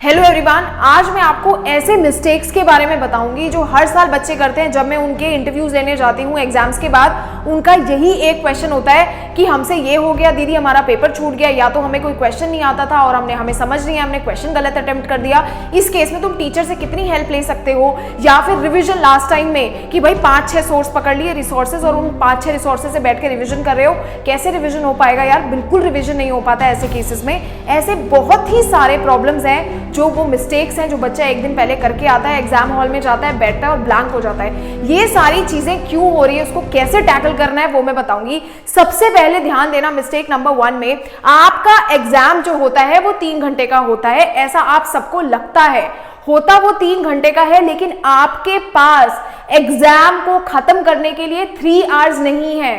Hello everyone, आज मैं आपको ऐसे मिस्टेक्स के बारे में बताऊंगी जो हर साल बच्चे करते हैं। जब मैं उनके इंटरव्यूज लेने जाती हूँ एग्जाम्स के बाद, उनका यही एक क्वेश्चन होता है कि हमसे ये हो गया दीदी, हमारा पेपर छूट गया, या तो हमें कोई क्वेश्चन नहीं आता था और हमें समझ नहीं आया, हमने क्वेश्चन गलत अटेम्प्ट कर दिया। इस केस में तुम टीचर से कितनी हेल्प ले सकते हो, या फिर रिविजन लास्ट टाइम में कि भाई 5-6 सोर्स पकड़ लिए रिसोर्सेज और उन 5-6 रिसोर्सेज से बैठ के रिविजन कर रहे हो। कैसे रिविजन हो पाएगा यार, बिल्कुल रिविजन नहीं हो पाता ऐसे केसेस में। ऐसे बहुत ही सारे प्रॉब्लम्स हैं जो वो मिस्टेक्स हैं जो बच्चा एक दिन पहले करके आता है, एग्जाम हॉल में जाता है, बैठता है और ब्लैंक हो जाता है। ये सारी चीजें क्यों हो रही है, उसको कैसे टैकल करना है वो मैं बताऊंगी। सबसे पहले ध्यान देना मिस्टेक नंबर 1 में, आपका एग्जाम जो होता है वो 3 घंटे का होता है। ऐसा आप सबको लगता है, होता वो 3 घंटे का है, लेकिन आपके पास एग्जाम को खत्म करने के लिए 3 आवर्स नहीं है।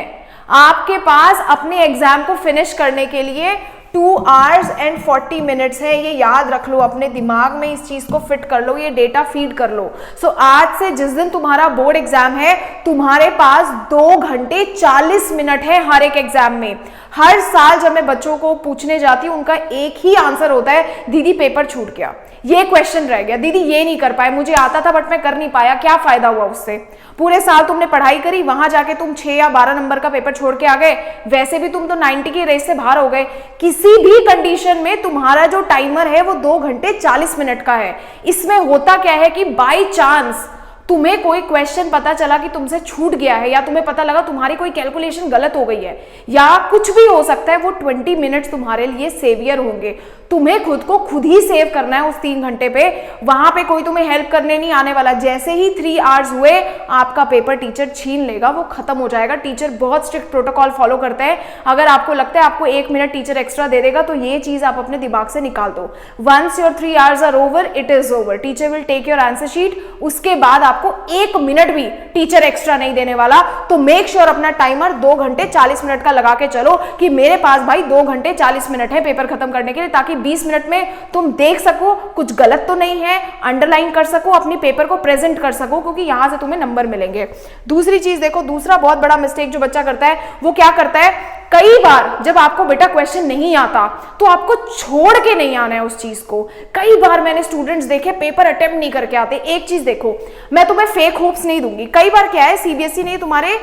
आपके पास अपने एग्जाम को फिनिश करने के लिए 2 hours and 40 minutes है। ये याद रख लो, अपने दिमाग में इस चीज को फिट कर लो, ये डेटा फीड कर लो। सो आज से जिस दिन तुम्हारा बोर्ड एग्जाम है, तुम्हारे पास 2 घंटे 40 मिनट है हर एक एग्जाम में। हर साल जब मैं बच्चों को पूछने जाती हूँ, उनका एक ही आंसर होता है, दीदी पेपर छूट गया, ये क्वेश्चन रह गया, दीदी ये नहीं कर पाए, मुझे आता था बट मैं कर नहीं पाया। क्या फायदा हुआ उससे? पूरे साल तुमने पढ़ाई करी, वहां जाके तुम 6 या 12 नंबर का पेपर छोड़ के आ गए, वैसे भी तुम तो 90 की रेस से बाहर हो गए। किसी भी कंडीशन में तुम्हारा जो टाइमर है वो 2 घंटे 40 मिनट का है। इसमें होता क्या है कि बाय चांस तुम्हें कोई क्वेश्चन पता चला कि तुमसे छूट गया है, या तुम्हें पता लगा तुम्हारी कोई कैलकुलेशन गलत हो गई है, या कुछ भी हो सकता है, वो 20 मिनट्स तुम्हारे लिए सेवियर होंगे। तुम्हें खुद को खुद ही सेव करना है उस 3 घंटे पे। वहां पे कोई तुम्हें हेल्प करने नहीं आने वाला। जैसे ही 3 आवर्स हुए, आपका पेपर टीचर छीन लेगा, वो खत्म हो जाएगा। टीचर बहुत स्ट्रिक्ट प्रोटोकॉल फॉलो करते हैं। अगर आपको लगता है आपको 1 मिनट टीचर एक्स्ट्रा दे देगा, तो ये चीज आप अपने दिमाग से निकाल दो। Once your 3 hours are over, it is over. Teacher will take your answer sheet, उसके बाद आपको 1 मिनट भी टीचर एक्स्ट्रा नहीं देने वाला। तो मेक श्योर अपना टाइमर 2 घंटे 40 मिनट का लगा के चलो कि मेरे पास भाई 2 घंटे 40 मिनट है पेपर खत्म करने के लिए, ताकि 20 मिनट में तुम देख सको कुछ गलत तो नहीं है, अंडरलाइन कर सको, अपनी पेपर को प्रेजेंट कर सको, क्योंकि यहां से तुम्हें नंबर मिलेंगे। दूसरी चीज देखो, दूसरा बहुत बड़ा मिस्टेक जो बच्चा करता है वो क्या करता है, कई बार जब आपको बेटा क्वेश्चन नहीं आता तो आपको छोड़ के नहीं आना है उस चीज को। कई बार मैंने स्टूडेंट्स देखे पेपर अटेम्प्ट नहीं करके आते। एक चीज देखो, मैं तुम्हें फेक होप्स नहीं दूंगी। कई बार क्या है, सीबीएसई ने तुम्हारे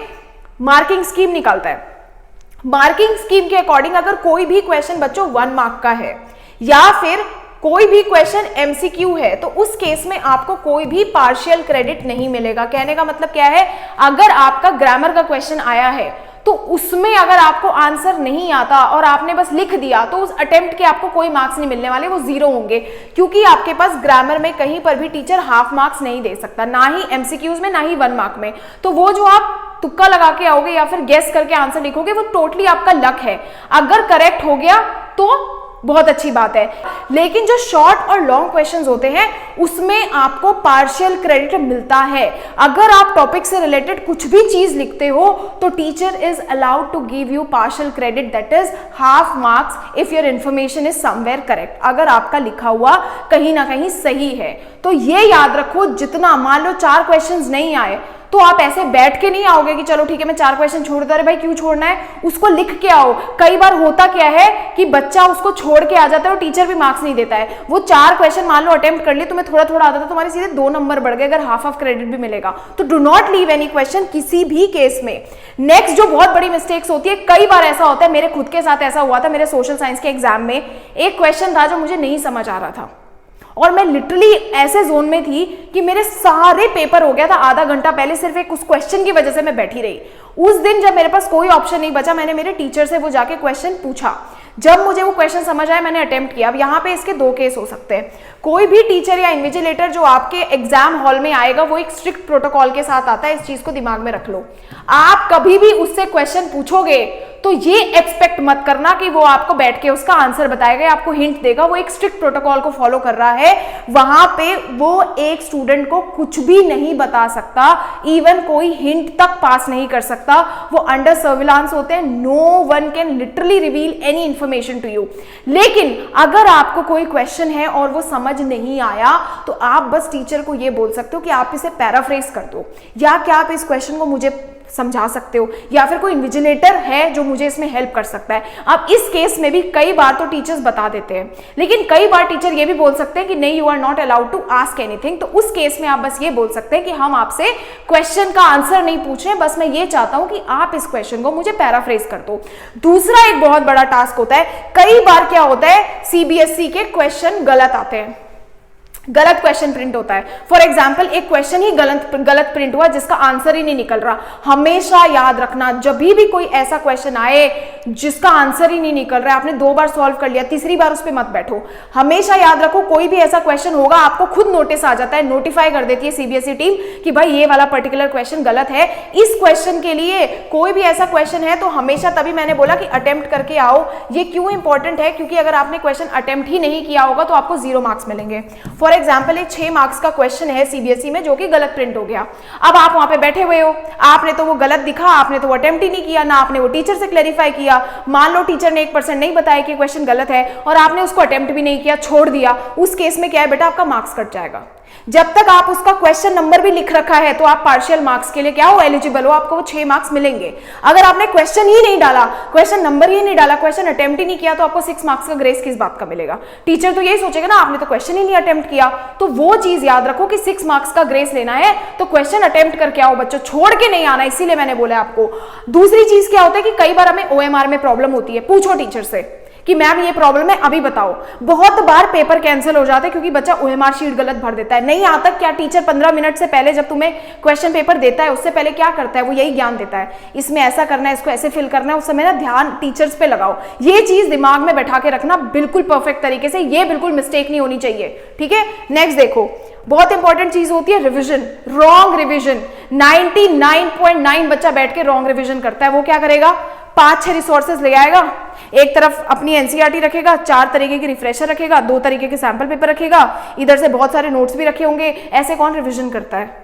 मार्किंग स्कीम निकालता है। मार्किंग स्कीम के अकॉर्डिंग अगर कोई भी क्वेश्चन बच्चों 1 मार्क का है, या फिर कोई भी क्वेश्चन एमसीक्यू है, तो उस केस में आपको कोई भी पार्शियल क्रेडिट नहीं मिलेगा। कहने का मतलब क्या है, अगर आपका ग्रामर का क्वेश्चन आया है तो उसमें अगर आपको आंसर नहीं आता और आपने बस लिख दिया, तो उस अटेम्प्ट के आपको कोई मार्क्स नहीं मिलने वाले, वो 0 होंगे। क्योंकि आपके पास ग्रामर में कहीं पर भी टीचर हाफ मार्क्स नहीं दे सकता, ना ही एमसीक्यूज में, ना ही 1 मार्क में। तो वो जो आप तुक्का लगा के आओगे या फिर गेस करके आंसर लिखोगे, वो टोटली आपका लक है। अगर करेक्ट हो गया तो बहुत अच्छी बात है, लेकिन जो शॉर्ट और लॉन्ग क्वेश्चंस होते हैं उसमें आपको पार्शियल क्रेडिट मिलता है। अगर आप टॉपिक से रिलेटेड कुछ भी चीज लिखते हो तो teacher is allowed to give you partial credit, that is half marks if your information is somewhere correct. अगर आपका लिखा हुआ कहीं ना कहीं सही है तो ये याद रखो, जितना मान लो 4 क्वेश्चंस नहीं आए तो आप ऐसे बैठ के नहीं आओगे कि चलो ठीक है मैं 4 क्वेश्चन छोड़ दूं। अरे भाई क्यों छोड़ना है, उसको लिख के आओ। कई बार होता क्या है कि बच्चा उसको छोड़ के आ जाता है और टीचर भी मार्क्स नहीं देता है। वो 4 क्वेश्चन मान लो अटेम्प्ट कर लिए, तुम्हें थोड़ा थोड़ा आता था, तुम्हारे सीधे 2 नंबर बढ़ गए, अगर हाफ क्रेडिट भी मिलेगा। तो do not leave any question किसी भी केस में। नेक्स्ट जो बहुत बड़ी मिस्टेक्स होती है, कई बार ऐसा होता है, मेरे खुद के साथ ऐसा हुआ था। मेरे सोशल साइंस के एग्जाम में एक क्वेश्चन था जो मुझे नहीं समझ आ रहा था, और मैं लिटरली ऐसे जोन में थी कि मेरे सारे पेपर हो गया था आधा घंटा पहले, सिर्फ एक उस क्वेश्चन की वजह से मैं बैठी रही। उस दिन जब मेरे पास कोई ऑप्शन नहीं बचा, मैंने मेरे टीचर से वो जाके क्वेश्चन पूछा। जब मुझे वो क्वेश्चन समझ आया, मैंने अटेम्प्ट किया। अब यहाँ पे इसके 2 केस हो सकते हैं। कोई भी टीचर या इन्विजिलेटर जो आपके एग्जाम हॉल में आएगा, वो एक स्ट्रिक्ट प्रोटोकॉल के साथ आता है। इस चीज को दिमाग में रख लो। आप कभी भी उससे क्वेश्चन पूछोगे तो ये एक्सपेक्ट मत करना कि वो आपको बैठ के उसका आंसर बताएगा, आपको हिंट देगा। वो एक स्ट्रिक्ट प्रोटोकॉल को फॉलो कर रहा है। वहां पे वो एक स्टूडेंट को कुछ भी नहीं बता सकता, इवन कोई हिंट तक पास नहीं कर सकता। वो अंडर सर्विलांस होते हैं। No one can literally reveal any information to you. लेकिन अगर आपको कोई क्वेश्चन है और वो समझ नहीं आया, तो आप बस टीचर को ये बोल सकते हो कि आप इसे पैराफ्रेज कर दो, या क्या आप इस क्वेश्चन को मुझे समझा सकते हो, या फिर कोई इन्विजिलेटर है जो मुझे इसमें हेल्प कर सकता है। अब इस केस में भी कई बार तो टीचर्स बता देते हैं, लेकिन कई बार टीचर ये भी बोल सकते हैं कि नहीं, you are not allowed to ask anything. तो उस केस में आप बस ये बोल सकते हैं कि हम आपसे क्वेश्चन का आंसर नहीं पूछ रहे, बस मैं ये चाहता हूं कि आप इस क्वेश्चन को मुझे पैराफ्रेज कर दो। दूसरा एक बहुत बड़ा टास्क होता है, कई बार क्या होता है, सीबीएसई के क्वेश्चन गलत आते हैं, गलत क्वेश्चन प्रिंट होता है। फॉर एग्जाम्पल एक क्वेश्चन ही गलत प्रिंट हुआ जिसका आंसर ही नहीं निकल रहा। हमेशा याद रखना, जब भी कोई ऐसा क्वेश्चन आए जिसका आंसर ही नहीं निकल रहा है, आपने 2 बार सॉल्व कर लिया, तीसरी बार उस पर मत बैठो। हमेशा याद रखो, कोई भी ऐसा क्वेश्चन होगा आपको खुद नोटिस आ जाता है, नोटिफाई कर देती है सीबीएसई टीम कि भाई ये वाला पर्टिकुलर क्वेश्चन गलत है। इस क्वेश्चन के लिए कोई भी ऐसा क्वेश्चन है तो हमेशा, तभी मैंने बोला कि अटेम्प्ट करके आओ। ये क्यों इंपॉर्टेंट है, क्योंकि अगर आपने क्वेश्चन अटेम्प्ट ही नहीं किया होगा तो आपको 0 मार्क्स मिलेंगे। फॉर एग्जाम्पल एक 6 मार्क्स का क्वेश्चन है सीबीएसई में जो कि गलत प्रिंट हो गया। अब आप वहां पे बैठे हुए हो, आपने तो वो गलत दिखा, आपने तो वो अटेम्प्ट ही नहीं किया, ना आपने वो टीचर से क्लैरिफाई किया। मान लो टीचर ने 1% नहीं बताया कि क्वेश्चन गलत है और आपने उसको अटेम्प्ट भी नहीं किया, छोड़ दिया। उस केस में क्या है बेटा, आपका मार्क्स कट जाएगा। जब तक आप उसका क्वेश्चन नंबर भी लिख रखा है तो आप पार्शियल मार्क्स के लिए क्या हो, एलिजिबल हो, आपको वो 6 मार्क्स मिलेंगे। अगर आपने क्वेश्चन ही नहीं डाला, क्वेश्चन नंबर ही नहीं डाला, क्वेश्चन अटेम्प्ट ही नहीं किया, तो आपको 6 मार्क्स का ग्रेस किस बात का मिलेगा। टीचर तो यही सोचेगा ना, आपने तो क्वेश्चन ही नहीं अटेम्प्ट किया। तो वो चीज याद रखो कि 6 मार्क्स का ग्रेस लेना है तो क्वेश्चन अटेम्प्ट करके आओ बच्चों, छोड़ के नहीं आना। इसीलिए मैंने बोला आपको। दूसरी चीज क्या होता है कि कई बार हमें ओएमआर में प्रॉब्लम होती है, पूछो टीचर से कि मैम ये प्रॉब्लम है, अभी बताओ। बहुत बार पेपर कैंसिल हो जाता है क्योंकि बच्चा ओएमआर शीट गलत भर देता है। नहीं आता क्या, टीचर 15 मिनट से पहले जब तुम्हें क्वेश्चन पेपर देता है उससे पहले क्या करता है, वो यही ज्ञान देता है, इसमें ऐसा करना है, इसको ऐसे फिल करना है। उस समय ना ध्यान टीचर्स पे लगाओ, ये चीज दिमाग में बैठा के रखना बिल्कुल परफेक्ट तरीके से, ये बिल्कुल मिस्टेक नहीं होनी चाहिए। ठीक है, नेक्स्ट देखो, बहुत इंपॉर्टेंट चीज होती है रिवीजन, रॉन्ग रिवीजन। 99.9 बच्चा बैठ के रॉन्ग रिवीजन करता है। वो क्या करेगा, 5-6 रिसोर्सेज ले आएगा, एक तरफ अपनी एनसीईआरटी रखेगा, 4 तरीके की रिफ्रेशर रखेगा, 2 तरीके के सैंपल पेपर रखेगा, इधर से बहुत सारे नोट्स भी रखे होंगे। ऐसे कौन रिवीजन करता है?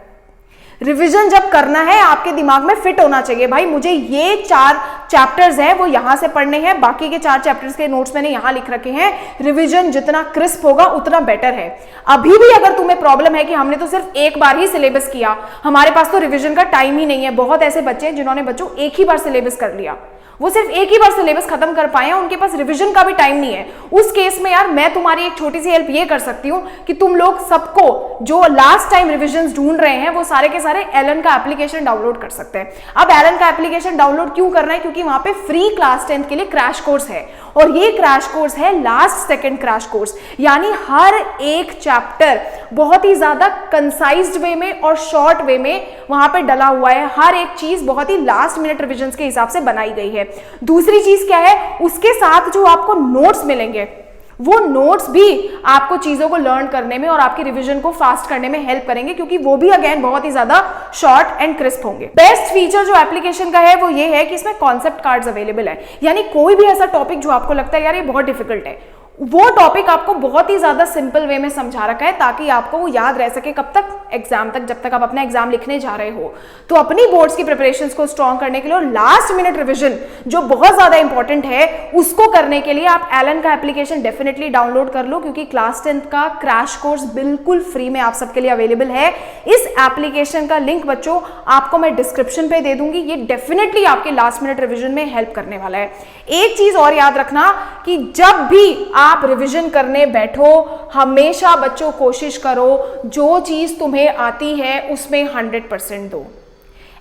रिवीजन जब करना है आपके दिमाग में फिट होना चाहिए, भाई मुझे ये 4 चैप्टर्स हैं वो यहां से पढ़ने हैं, बाकी के 4 चैप्टर्स के नोट्स मैंने यहां लिख रखे हैं। रिवीजन जितना क्रिस्प होगा उतना बेटर है। अभी भी अगर तुम्हें प्रॉब्लम है कि हमने तो सिर्फ एक बार ही सिलेबस किया, हमारे पास तो रिवीजन का टाइम ही नहीं है, बहुत ऐसे बच्चे हैं जिन्होंने बच्चों एक ही बार सिलेबस कर लिया, वो सिर्फ एक ही बार सिलेबस खत्म कर पाए हैं, उनके पास रिवीजन का भी टाइम नहीं है। उस केस में यार मैं तुम्हारी एक छोटी सी हेल्प ये कर सकती हूँ कि तुम लोग सबको जो लास्ट टाइम रिवीजन ढूंढ रहे हैं वो सारे के सारे एलन का एप्लीकेशन डाउनलोड कर सकते हैं। अब एलन का एप्लीकेशन डाउनलोड क्यों करना है, क्योंकि वहां पे फ्री क्लास 10 के लिए क्रैश कोर्स है, और ये क्रैश कोर्स है लास्ट सेकंड क्रैश कोर्स, यानी हर एक चैप्टर बहुत ही ज्यादा कंसाइज्ड वे में और शॉर्ट वे में वहां पे डला हुआ है। हर एक चीज बहुत ही लास्ट मिनट रिवीजन के हिसाब से बनाई गई है। दूसरी चीज क्या है, उसके साथ जो आपको नोट्स मिलेंगे वो नोट्स भी आपको चीजों को लर्न करने में और आपकी रिवीजन को फास्ट करने में हेल्प करेंगे, क्योंकि वो भी अगेन बहुत ही ज्यादा शॉर्ट एंड क्रिस्प होंगे। बेस्ट फीचर जो एप्लीकेशन का है वो ये है कि इसमें कॉन्सेप्ट कार्ड्स अवेलेबल है, यानी कोई भी ऐसा टॉपिक जो आपको लगता है यार ये बहुत डिफिकल्ट है, वो टॉपिक आपको बहुत ही ज्यादा सिंपल वे में समझा रखा है ताकि आपको वो याद रह सके कब तक, एग्जाम तक, जब तक आप अपना एग्जाम लिखने जा रहे हो। तो अपनी बोर्ड्स की प्रिपरेशंस को स्ट्रॉन्ग करने के लिए और लास्ट मिनट रिवीजन जो बहुत ज्यादा इंपॉर्टेंट है उसको करने के लिए आप एलन का एप्लीकेशन डेफिनेटली डाउनलोड कर लो, क्योंकि क्लास 10 का क्रैश कोर्स बिल्कुल फ्री में आप सबके लिए अवेलेबल है। इस एप्लीकेशन का लिंक बच्चों आपको मैं डिस्क्रिप्शन पे दे दूंगी, ये डेफिनेटली आपके लास्ट मिनट रिवीजन में हेल्प करने वाला है। एक चीज और याद रखना कि जब भी आप रिवीजन करने बैठो हमेशा बच्चों कोशिश करो जो चीज तुम्हें आती है उसमें 100% दो।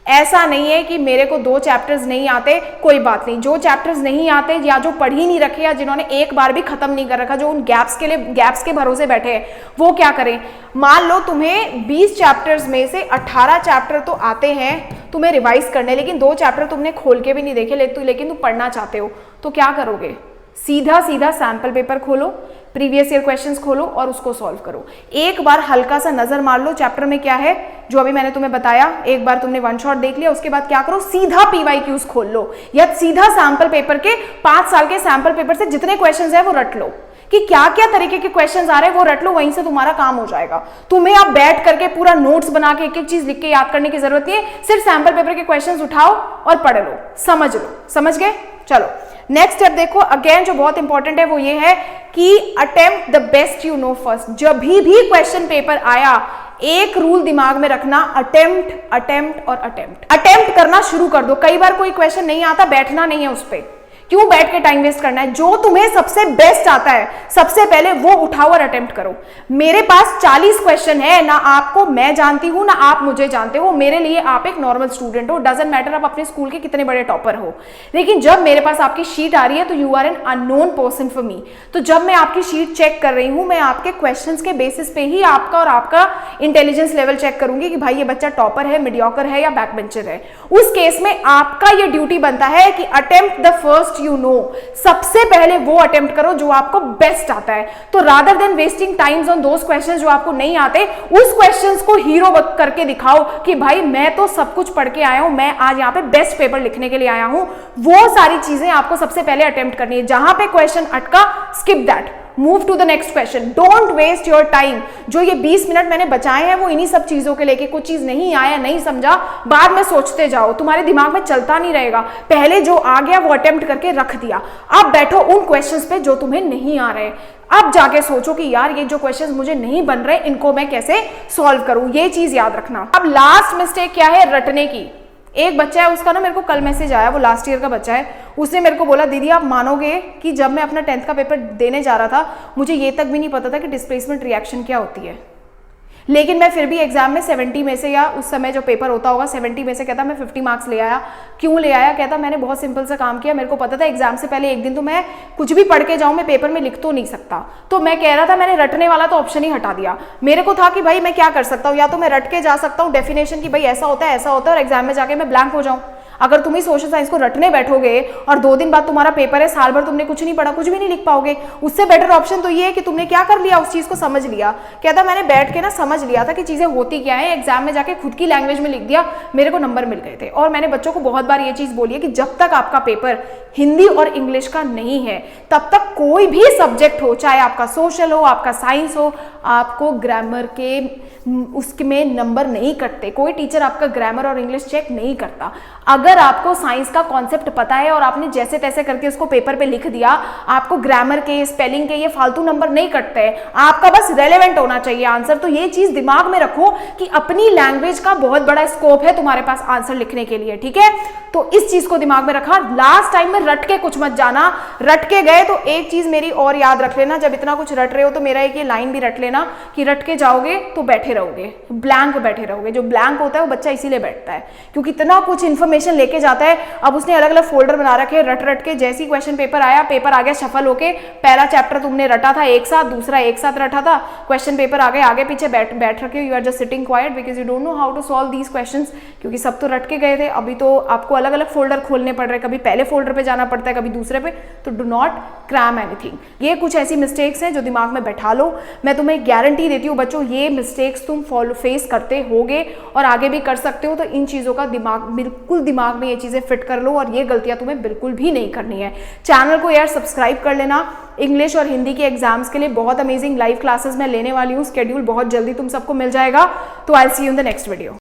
ऐसा नहीं है कि मेरे को 2 चैप्टर्स नहीं आते, कोई बात नहीं, जो चैप्टर्स नहीं आते या जो पढ़ ही नहीं रखे या जिन्होंने एक बार भी खत्म नहीं कर रखा, जो उन गैप्स के भरोसे बैठे हैं, वो क्या करें। मान लो तुम्हें 20 चैप्टर्स में से 18 चैप्टर तो आते हैं तुम्हें रिवाइज करने, लेकिन 2 चैप्टर तुमने खोल के भी नहीं देखे, लेकिन तुम पढ़ना चाहते हो, तो क्या करोगे, सीधा सैंपल पेपर खोलो, प्रीवियस ईयर क्वेश्चंस खोलो और उसको सॉल्व करो। एक बार हल्का सा नजर मार लो चैप्टर में क्या है, जो अभी मैंने तुम्हें बताया, एक बार तुमने वन शॉट देख लिया, उसके बाद क्या करो, सीधा PYQs खोल लो या सीधा सैंपल पेपर के 5 साल के सैंपल पेपर से जितने क्वेश्चंस है वो रट लो कि क्या क्या तरीके के क्वेश्चंस आ रहे हैं, वो रट लो, वहीं से तुम्हारा काम हो जाएगा। तुम्हें आप बैठ करके पूरा नोट्स बना के एक एक चीज लिख के याद करने की जरूरत नहीं है, सिर्फ सैंपल पेपर के क्वेश्चंस उठाओ और पढ़ लो, समझ लो। समझ गए? चलो नेक्स्ट स्टेप देखो, अगेन जो बहुत इंपॉर्टेंट है वो ये है कि attempt the best you know first. जब भी क्वेश्चन पेपर आया एक रूल दिमाग में रखना, अटेम्प्ट अटेम्प्ट और अटेम्प्ट। अटेम्प्ट करना शुरू कर दो। कई बार कोई क्वेश्चन नहीं आता, बैठना नहीं है उस पर, क्यों बैठ के टाइम वेस्ट करना है। जो तुम्हें सबसे बेस्ट आता है सबसे पहले वो उठाओ और अटेम्प्ट करो। मेरे पास 40 क्वेश्चन है, ना आपको मैं जानती हूं ना आप मुझे जानते हो, मेरे लिए आप एक नॉर्मल स्टूडेंट हो, डजंट मैटर आप अपने स्कूल के कितने बड़े टॉपर हो, लेकिन जब मेरे पास आपकी शीट आ रही है तो you are an unknown person for me. तो जब मैं आपकी शीट चेक कर रही हूं, मैं आपके क्वेश्चंस के बेसिस पे ही आपका और आपका इंटेलिजेंस लेवल चेक करूंगी कि भाई ये बच्चा टॉपर है, मीडियोकर है या बैक बेंचर है। उस केस में आपका ये ड्यूटी बनता है कि attempt the first you know, सबसे पहले वो अटेम्प्ट करो जो आपको बेस्ट आता है। तो rather than wasting times on those questions जो आपको नहीं आते, उस क्वेश्चंस को हीरो करके दिखाओ कि भाई मैं तो सब कुछ पढ़ के आया हूं, मैं आज यहां पे बेस्ट पेपर लिखने के लिए आया हूं। वो सारी चीजें आपको सबसे पहले अटेम्प्ट करनी है। जहां पे क्वेश्चन अटका, skip that, move to the next question, don't waste your time. जो ये 20 मिनट मैंने बचाए हैं वो इन्हीं सब चीजों के लेके, कुछ चीज नहीं आया, नहीं समझा, बाद में सोचते जाओ, तुम्हारे दिमाग में चलता नहीं रहेगा। पहले जो आ गया वो अटेम्प्ट करके रख दिया। अब बैठो उन क्वेश्चंस पे जो तुम्हें नहीं आ रहे। अब जाके सोचो कि यार ये जो क्वेश्चंस मुझे नहीं बन रहे, इनको मैं कैसे सॉल्व करूं। ये चीज याद रखना। अब लास्ट मिस्टेक क्या है, रटने की। एक बच्चा है, उसका ना मेरे को कल मैसेज आया, वो लास्ट ईयर का बच्चा है। उसने मेरे को बोला दीदी आप मानोगे कि जब मैं अपना 10th का पेपर देने जा रहा था, मुझे ये तक भी नहीं पता था कि डिस्प्लेसमेंट रिएक्शन क्या होती है, लेकिन मैं फिर भी एग्जाम में 70 में से, या उस समय जो पेपर होता होगा 70 में से, कहता मैं 50 मार्क्स ले आया। क्यों ले आया? कहता मैंने बहुत सिंपल सा काम किया, मेरे को पता था एग्जाम से पहले एक दिन तो मैं कुछ भी पढ़ के जाऊं, मैं पेपर में लिख तो नहीं सकता। तो मैं कह रहा था मैंने रटने वाला तो ऑप्शन ही हटा दिया। मेरे को था कि भाई मैं क्या कर सकता हूँ, या तो मैं रट के जा सकता हूँ डेफिनेशन की भाई ऐसा होता है ऐसा होता है, और एग्जाम में जाके मैं ब्लैंक हो जाऊँ। अगर तुम ही सोशल साइंस को रटने बैठोगे और 2 दिन बाद तुम्हारा पेपर है, साल भर तुमने कुछ नहीं पढ़ा, कुछ भी नहीं लिख पाओगे। उससे बेटर ऑप्शन तो ये है कि तुमने क्या कर लिया, उस चीज को समझ लिया। कहता मैंने बैठ के ना समझ लिया था कि चीजें होती क्या है, एग्जाम में जाके खुद की लैंग्वेज में लिख दिया, मेरे को नंबर मिल गए थे। और मैंने बच्चों को बहुत बार ये चीज बोली है कि जब तक आपका पेपर हिंदी और इंग्लिश का नहीं है, तब तक कोई भी सब्जेक्ट हो, चाहे आपका सोशल हो, आपका साइंस हो, आपको ग्रामर के उसमें नंबर नहीं कटते। कोई टीचर आपका ग्रामर और इंग्लिश चेक नहीं करता। अगर आपको साइंस का कॉन्सेप्ट पता है और आपने जैसे तैसे करके उसको पेपर पे लिख दिया, आपको ग्रामर के, स्पेलिंग के ये फालतू नंबर नहीं कटते हैं। आपका बस रेलेवेंट होना चाहिए आंसर। तो ये चीज दिमाग में रखो कि अपनी लैंग्वेज का बहुत बड़ा स्कोप है तुम्हारे पास आंसर लिखने के लिए, ठीक है। तो इस चीज को दिमाग में रखा। लास्ट टाइम में रट के कुछ मत जाना। रट के गए तो एक चीज मेरी और याद रख लेना, जब इतना कुछ रट रहे हो तो मेरा एक ये लाइन भी रट लेना कि रट के जाओगे तो बैठे रहोगे, ब्लैंक बैठे रहोगे। जो ब्लैंक होता है वो बच्चा इसीलिए बैठता है क्योंकि इतना कुछ इन्फॉर्मेशन लेके जाता है। अब उसने अलग अलग फोल्डर बना रखे, रट रट के जैसी क्वेश्चन पेपर आया, पेपर आ गया शफल होके, पहला चैप्टर तुमने रटा था एक साथ, दूसरा एक साथ रटा था, क्वेश्चन पेपर आ गए आगे पीछे, बैठ रखे, you are just sitting quiet because you don't know how to solve these questions, क्योंकि सब तो रट के गए थे। अभी तो आपको अलग अलग फोल्डर खोलने पड़ रहे, कभी पहले फोल्डर पे जाना पड़ता है, कभी दूसरे पे। तो डू नॉट क्रैम एनीथिंग। ये कुछ ऐसी मिस्टेक्स हैं जो दिमाग में बैठा लो। मैं तुम्हें गारंटी देती हूँ बच्चों, ये मिस्टेक्स तुम फेस करते होगे और आगे भी कर सकते हो। तो इन चीजों का बिल्कुल दिमाग में ये चीजें फिट कर लो और ये गलतियां तुम्हें बिल्कुल भी नहीं करनी है। चैनल को यार सब्सक्राइब कर लेना। इंग्लिश और हिंदी के एग्जाम्स के लिए बहुत अमेजिंग लाइव क्लासेस मैं लेने वाली हूँ। शेड्यूल बहुत जल्दी तुम सबको मिल जाएगा। तो I will see you in the next video.